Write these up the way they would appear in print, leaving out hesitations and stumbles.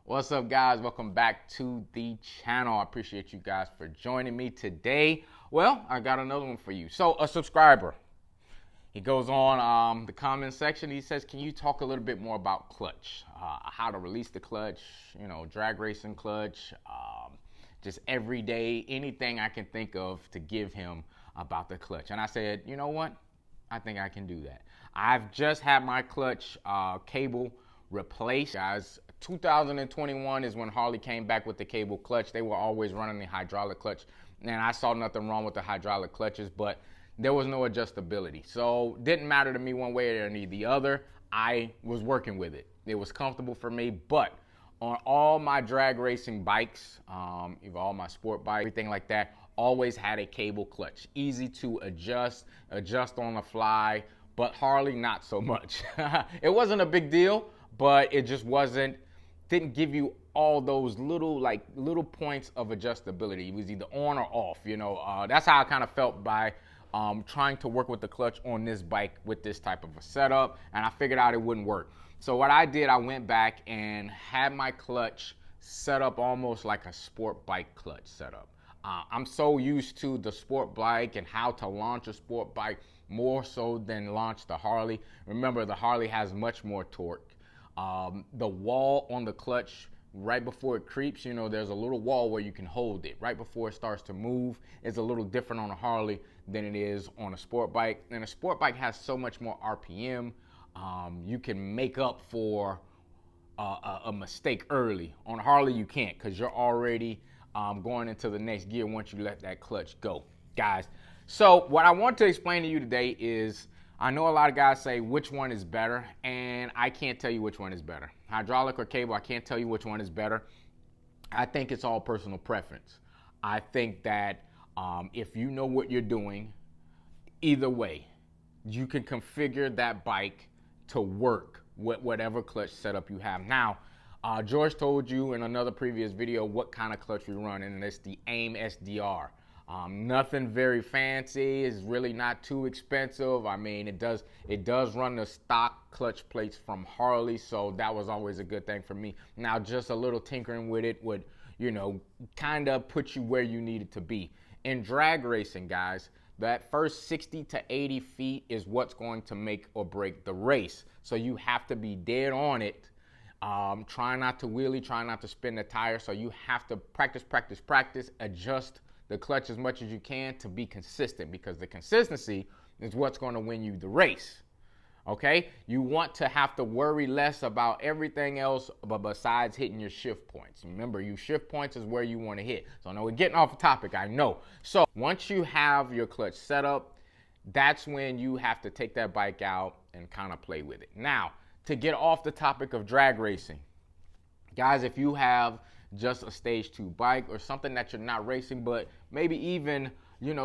What's up, guys? Welcome back to the channel. I appreciate you guys for joining me today. Well, I got another one for you. So a subscriber, he goes on the comment section. He says, can you talk a little bit more about clutch, how to release the clutch, drag racing clutch, just every day, anything I can think of to give him about the clutch. And I said, you know what? I think I can do that. I've just had my clutch cable replaced, guys. 2021 is when Harley came back with the cable clutch. They were always running the hydraulic clutch, and I saw nothing wrong with the hydraulic clutches, but there was no adjustability. So didn't matter to me one way or the other. I was working with it. It was comfortable for me, but on all my drag racing bikes, all my sport bikes, everything like that, always had a cable clutch. Easy to adjust on the fly, but Harley, not so much. It wasn't a big deal, but it just didn't give you all those little points of adjustability. It was either on or off, That's how I kind of felt by trying to work with the clutch on this bike with this type of a setup, and I figured out it wouldn't work. So what I did, I went back and had my clutch set up almost like a sport bike clutch setup. I'm so used to the sport bike and how to launch a sport bike more so than launch the Harley. Remember, the Harley has much more torque. The wall on the clutch, right before it creeps, there's a little wall where you can hold it. Right before it starts to move, it's a little different on a Harley than it is on a sport bike. And a sport bike has so much more RPM. You can make up for a mistake early. On a Harley, you can't, because you're already going into the next gear once you let that clutch go, guys. So what I want to explain to you today is, I know a lot of guys say which one is better, and I can't tell you which one is better. Hydraulic or cable, I can't tell you which one is better. I think it's all personal preference. I think that if you know what you're doing, either way, you can configure that bike to work with whatever clutch setup you have. Now, George told you in another previous video what kind of clutch we run, and it's the AIM SDR. Nothing very fancy. It's really not too expensive. I mean, it does run the stock clutch plates from Harley, so that was always a good thing for me. Now, just a little tinkering with it would, kind of put you where you needed to be. In drag racing, guys, that first 60 to 80 feet is what's going to make or break the race. So you have to be dead on it. Try not to wheelie, try not to spin the tire. So you have to practice, adjust the clutch as much as you can to be consistent, because the consistency is what's going to win you the race. Okay? You want to have to worry less about everything else but besides hitting your shift points. Remember, your shift points is where you want to hit. So I know we're getting off the topic, I know. So once you have your clutch set up, that's when you have to take that bike out and kind of play with it. Now, to get off the topic of drag racing, guys, if you have just a stage 2 bike or something that you're not racing, but maybe even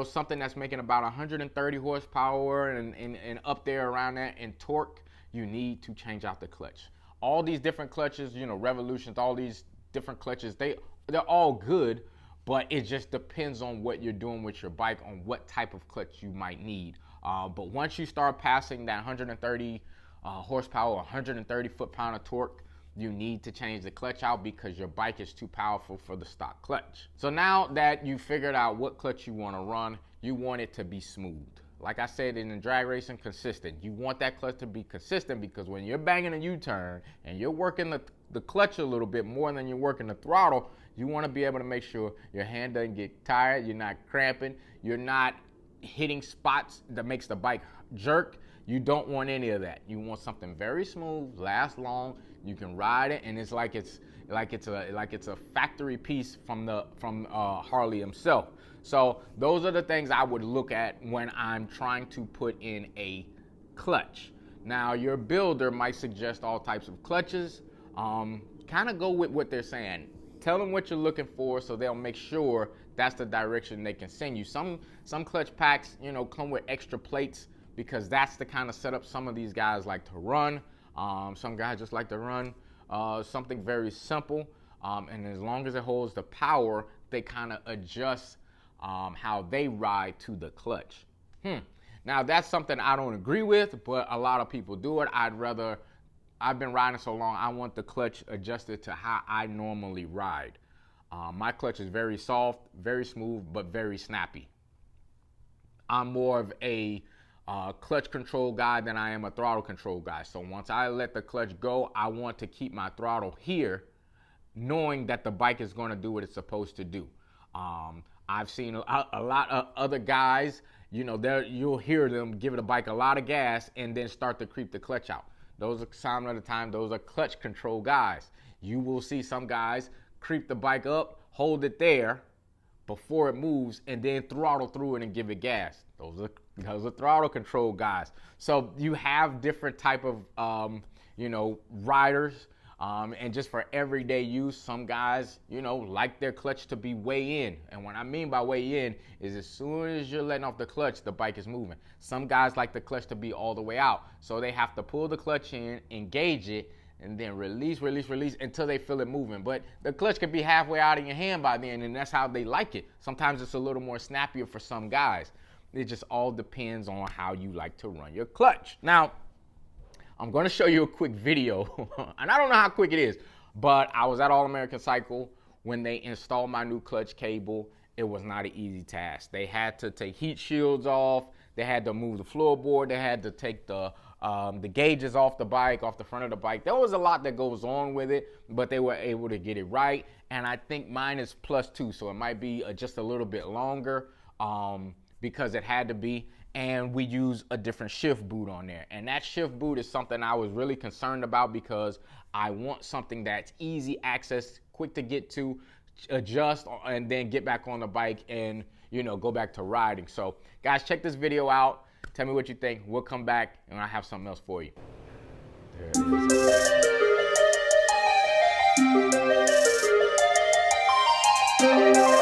something that's making about 130 horsepower and up there around that in torque, you need to change out the clutch. All these different clutches, Revolutions, all these different clutches, they're all good, but it just depends on what you're doing with your bike, on what type of clutch you might need. But once you start passing that 130 horsepower, 130 foot-pound of torque, you need to change the clutch out because your bike is too powerful for the stock clutch. So now that you figured out what clutch you want to run, you want it to be smooth. Like I said, in the drag racing, consistent. You want that clutch to be consistent, because when you're banging a U-turn and you're working the clutch a little bit more than you're working the throttle, you want to be able to make sure your hand doesn't get tired, you're not cramping, you're not hitting spots that makes the bike jerk. You don't want any of that. You want something very smooth, last long. You can ride it, and it's like it's a factory piece from Harley himself. So those are the things I would look at when I'm trying to put in a clutch. Now, your builder might suggest all types of clutches. Kind of go with what they're saying. Tell them what you're looking for, so they'll make sure that's the direction they can send you. Some clutch packs, come with extra plates, because that's the kind of setup some of these guys like to run. Some guys just like to run something very simple, and as long as it holds the power, they kind of adjust how they ride to the clutch. Now, that's something I don't agree with, but a lot of people do it. I'd rather I've been riding so long, I want the clutch adjusted to how I normally ride. My clutch is very soft, very smooth, but very snappy. I'm more of a clutch control guy than I am a throttle control guy. So once I let the clutch go, I want to keep my throttle here, knowing that the bike is going to do what it's supposed to do. I've seen a lot of other guys, you'll hear them give the bike a lot of gas and then start to creep the clutch out. Those are some of the time, those are clutch control guys. You will see some guys creep the bike up, hold it there before it moves, and then throttle through it and give it gas. Those are throttle control guys. So you have different type of riders. And just for everyday use, some guys, like their clutch to be way in. And what I mean by way in is as soon as you're letting off the clutch, the bike is moving. Some guys like the clutch to be all the way out. So they have to pull the clutch in, engage it, and then release until they feel it moving. But the clutch could be halfway out of your hand by then, and that's how they like it. Sometimes it's a little more snappier for some guys. It just all depends on how you like to run your clutch. Now, I'm going to show you a quick video, and I don't know how quick it is, but I was at All American Cycle when they installed my new clutch cable. It was not an easy task. They had to take heat shields off. They had to move the floorboard. They had to take the gauges off the bike, off the front of the bike. There was a lot that goes on with it, but they were able to get it right. And I think mine is +2, so it might be just a little bit longer because it had to be. And we use a different shift boot on there. And that shift boot is something I was really concerned about because I want something that's easy access, quick to get to, adjust, and then get back on the bike and, go back to riding. So guys, check this video out. Tell me what you think. We'll come back and I have something else for you. There it is.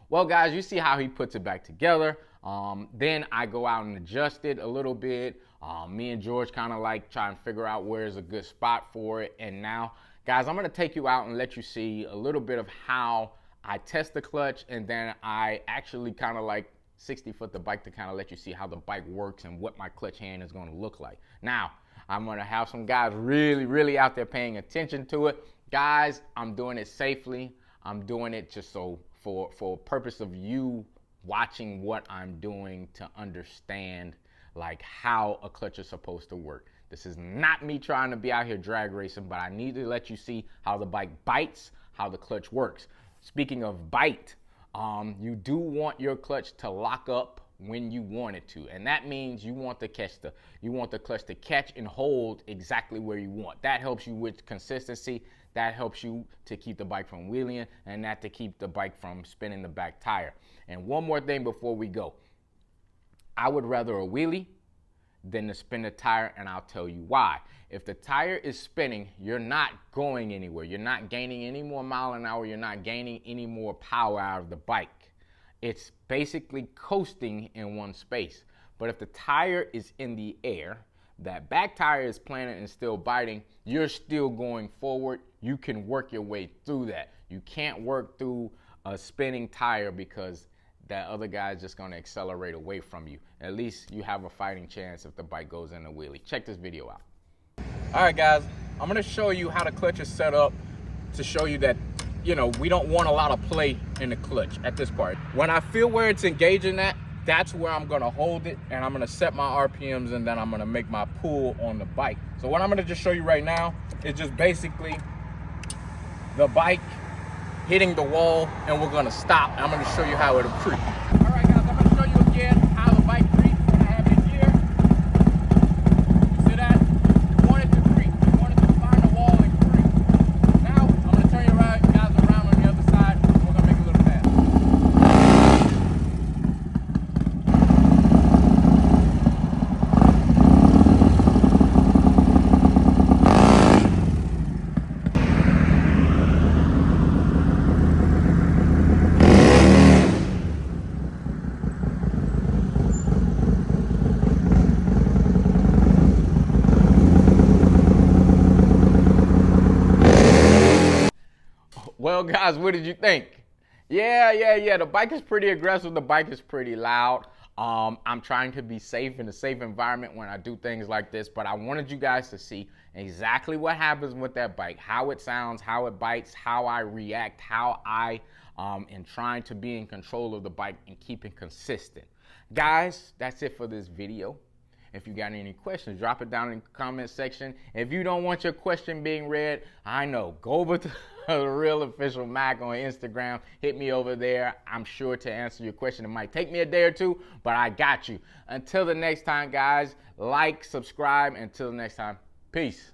Well, guys, you see how he puts it back together. Then I go out and adjust it a little bit. Me and George kind of like try and figure out where's a good spot for it. And now, guys, I'm going to take you out and let you see a little bit of how I test the clutch. And then I actually kind of like 60-foot the bike to kind of let you see how the bike works and what my clutch hand is going to look like. Now, I'm going to have some guys really out there paying attention to it. Guys, I'm doing it safely. I'm doing it just so for purpose of you watching what I'm doing to understand like how a clutch is supposed to work. This is not me trying to be out here drag racing, but I need to let you see how the bike bites, how the clutch works. Speaking of bite, you do want your clutch to lock up when you want it to, and that means you want the clutch to catch and hold exactly where you want. That helps you with consistency. That helps you to keep the bike from wheeling, and that to keep the bike from spinning the back tire. And one more thing before we go, I would rather a wheelie than to spin the tire, and I'll tell you why. If the tire is spinning, you're not going anywhere. You're not gaining any more mile an hour. You're not gaining any more power out of the bike. It's basically coasting in one space. But if the tire is in the air, that back tire is planted and still biting, you're still going forward. You can work your way through that. You can't work through a spinning tire because that other guy's just gonna accelerate away from you. At least you have a fighting chance if the bike goes in a wheelie. Check this video out. All right, guys, I'm gonna show you how the clutch is set up to show you that, you know, we don't want a lot of play in the clutch at this part. When I feel where it's engaging at, that's where I'm gonna hold it, and I'm gonna set my RPMs, and then I'm gonna make my pull on the bike. So what I'm gonna just show you right now is just basically the bike hitting the wall, and we're gonna stop. I'm gonna show you how it'll creep. All right, guys, I'm gonna show you again how the bike creeps when I have it here. You see that? You want it to creep. You want it to find the wall and creep. Now, I'm gonna turn you guys around on the other side. We're gonna make it a little faster. Well, guys, what did you think? Yeah. The bike is pretty aggressive. The bike is pretty loud. I'm trying to be safe in a safe environment when I do things like this, but I wanted you guys to see exactly what happens with that bike, how it sounds, how it bites, how I react, how I am trying to be in control of the bike and keep it consistent. Guys, that's it for this video. If you got any questions, drop it down in the comment section. If you don't want your question being read, I know, go over to the Real Official Mac on Instagram. Hit me over there. I'm sure to answer your question. It might take me a day or two, but I got you. Until the next time, guys, like, subscribe. Until the next time, peace.